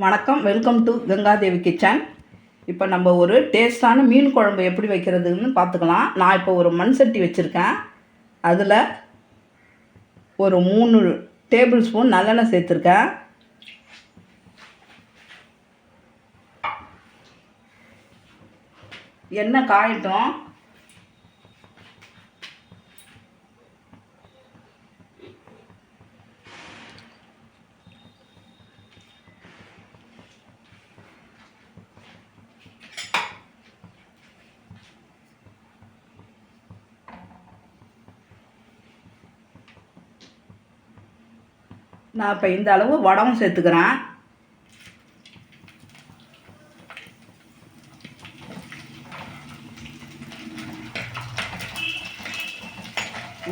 வணக்கம், welcome to Ganga Devi kitchen. இப்போ நம்ம ஒரு டேஸ்டான மீன் குழம்பு எப்படி வைக்கிறதுன்னு பார்த்துக்கலாம். நான் இப்போ ஒரு மண் சட்டி வச்சுருக்கேன். அதில் ஒரு 3 டேபிள் ஸ்பூன் நல்லெண்ணெய் சேர்த்துருக்கேன். எண்ணெய் காயட்டும். நான் இப்போ இந்த அளவு வடகம் சேர்த்துக்கிறேன்.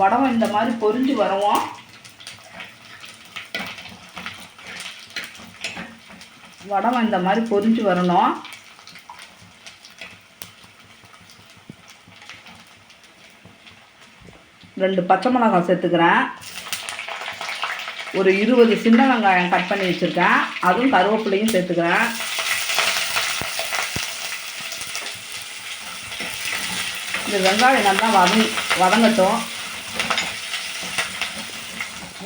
வடகம் இந்த மாதிரி பொரிஞ்சு வருவோம். வடகம் இந்த மாதிரி பொரிஞ்சு வரணும். ரெண்டு பச்சை மிளகாய் சேர்த்துக்கிறேன். ஒரு 20 சின்ன வெங்காயம் கட் பண்ணி வச்சுருக்கேன். அதுவும் கருவேப்பிலையும் சேர்த்துக்கிறேன். இந்த வெங்காயம் நல்லா வதங்கட்டும்.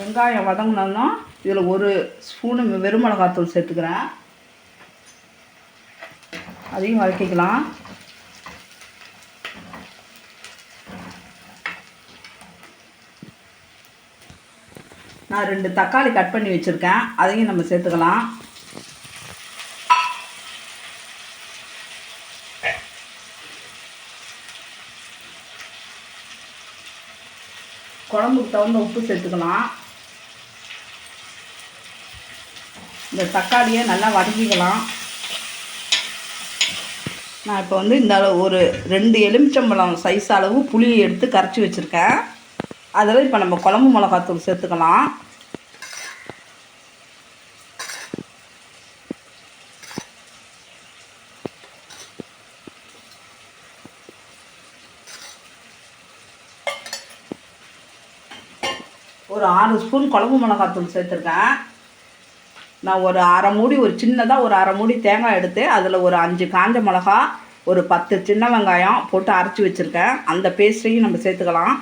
வெங்காயம் வதங்கினோன்னா இதில் ஒரு ஸ்பூனு வெறுமிளகாத்தூள் சேர்த்துக்கிறேன். அதையும் வதக்கிக்கலாம். நான் 2 தக்காளி கட் பண்ணி வச்சுருக்கேன். அதையும் நம்ம சேர்த்துக்கலாம். குழம்புக்கு தகுந்த உப்பு சேர்த்துக்கலாம். இந்த தக்காளியை நல்லா வதக்கிக்கலாம். நான் இப்போ இந்த அளவு ஒரு 2 எலுமிச்சம்பழம் சைஸ் அளவு புளியை எடுத்து கரைச்சி வச்சுருக்கேன். அதில் இப்போ நம்ம குழம்பு மிளகாத்தூள் சேர்த்துக்கலாம். ஒரு 6 ஸ்பூன் குழம்பு மிளகாத்தூள் சேர்த்துருக்கேன். நான் ஒரு அரை மூடி, ஒரு சின்னதாக ஒரு அரை மூடி தேங்காய் எடுத்து அதில் ஒரு 5 காஞ்ச மிளகா, ஒரு 10 சின்ன வெங்காயம் போட்டு அரைச்சி வச்சுருக்கேன். அந்த பேஸ்ட்டையும் நம்ம சேர்த்துக்கலாம்.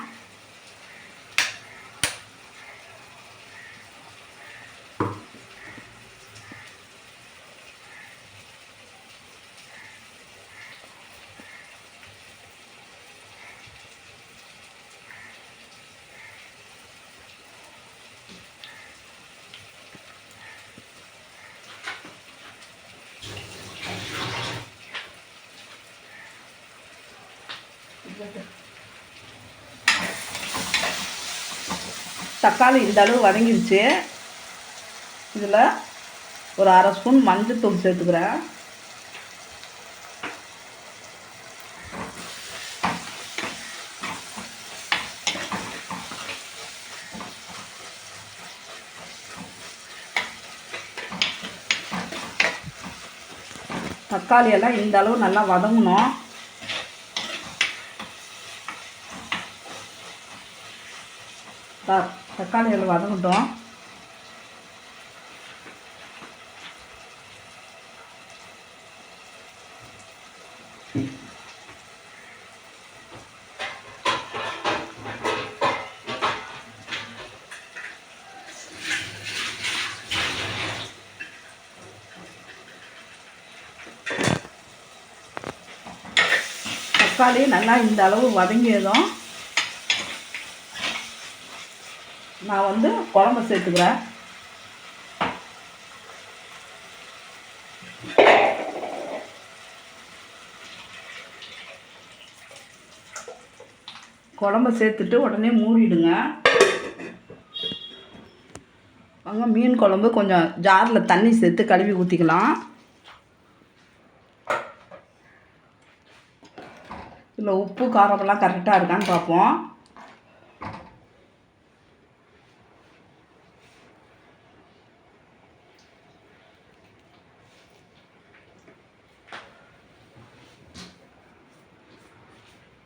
தக்காளி இந்த அளவு வதங்கிடுச்சு. இதில் ஒரு அரை ஸ்பூன் மஞ்சள்தூள் சேர்த்துக்கிறேன். தக்காளி எல்லாம் இந்த அளவு நல்லா வதங்கணும். தக்காளி எல்லாம் வதங்கட்டும். தக்காளி நல்லா இந்த அளவு வதங்கியதும் நான் குழம்பு சேர்த்துக்கிறேன். குழம்பு சேர்த்துட்டு உடனே மூடிடுங்க. மீன் குழம்பு கொஞ்சம் ஜாரில் தண்ணி சேர்த்து கழுவி ஊற்றிக்கலாம். இதில் உப்பு காரமெல்லாம் கரெக்டாக இருக்கான்னு பார்ப்போம்.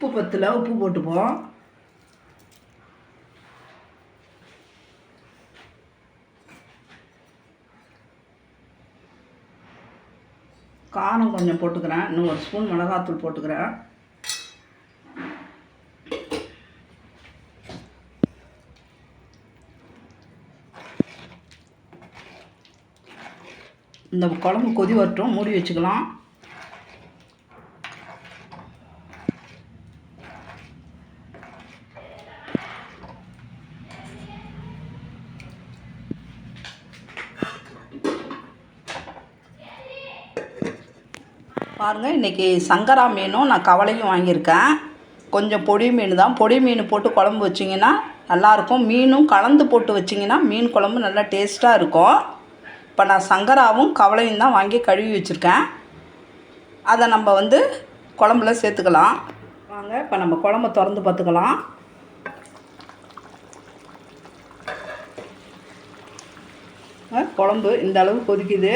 உப்பு பத்தில் உப்பு போட்டுப்போம். காரம் கொஞ்சம் போட்டுக்கிறேன். இன்னும் ஒரு ஸ்பூன் மிளகாத்தூள் போட்டுக்கிறேன். இந்த குழம்பு கொதி வரட்டும், மூடி வச்சுக்கலாம். பாருங்கள், இன்றைக்கி சங்கரா மீனும் நான் கவலையும் வாங்கியிருக்கேன். கொஞ்சம் பொடி மீன் தான். பொடி மீன் போட்டு குழம்பு வச்சிங்கன்னா நல்லாயிருக்கும். மீனும் கலந்து போட்டு வச்சிங்கன்னா மீன் குழம்பு நல்லா டேஸ்ட்டாக இருக்கும். இப்போ நான் சங்கராவும் கவலையும் தான் வாங்கி கழுவி வச்சுருக்கேன். அதை நம்ம குழம்புல சேர்த்துக்கலாம். வாங்க, இப்போ நம்ம குழம்ப திறந்து பார்த்துக்கலாம். குழம்பு இந்த அளவு கொதிக்குது.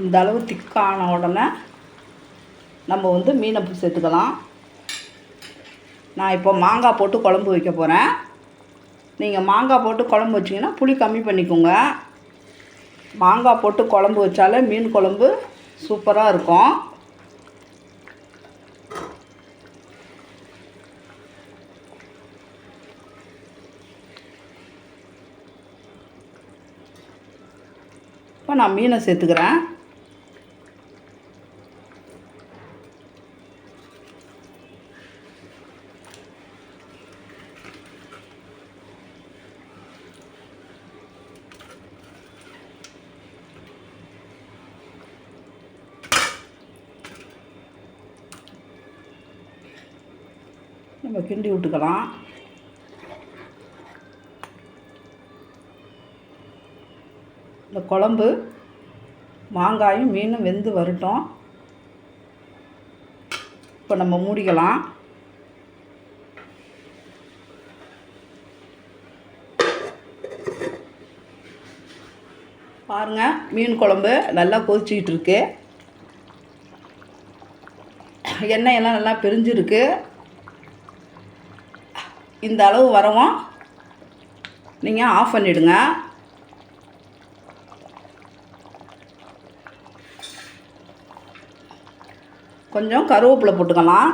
இந்த அளவு திக்கான உடனே நம்ம மீனை சேர்த்துக்கலாம். நான் இப்போ மாங்காய் போட்டு குழம்பு வைக்க போகிறேன். நீங்கள் மாங்காய் போட்டு குழம்பு வச்சிங்கன்னா புளி கம்மி பண்ணிக்கோங்க. மாங்காய் போட்டு குழம்பு வச்சாலே மீன் குழம்பு சூப்பராக இருக்கும். இப்போ நான் மீனை சேர்த்துக்கிறேன். நம்ம கிண்டி விட்டுக்கலாம். இந்த குழம்பு மாங்காயும் மீனும் வெந்து வரட்டும். இப்போ நம்ம மூடிக்கலாம். பாருங்கள், மீன் குழம்பு நல்லா கொதிச்சிக்கிட்டு இருக்கு. எண்ணெயெல்லாம் நல்லா பிரிஞ்சிருக்கு. இந்த அளவு வரவும் நீங்கள் ஆஃப் பண்ணிவிடுங்க. கொஞ்சம் கருவேப்பிலை போட்டுக்கலாம்.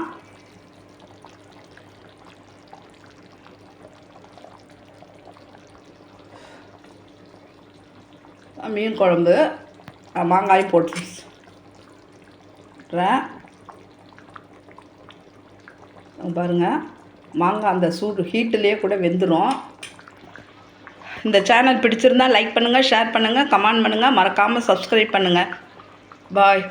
மீன் குழம்பு மாங்காய் போட்டுறேன். பாருங்கள், மாங்காய் அந்த சூடு ஹீட்டிலே கூட வெந்துடும். இந்த சேனல் பிடிச்சிருந்தால் லைக் பண்ணுங்கள், ஷேர் பண்ணுங்கள், கமெண்ட் பண்ணுங்கள், மறக்காமல் சப்ஸ்கிரைப் பண்ணுங்கள். பாய்.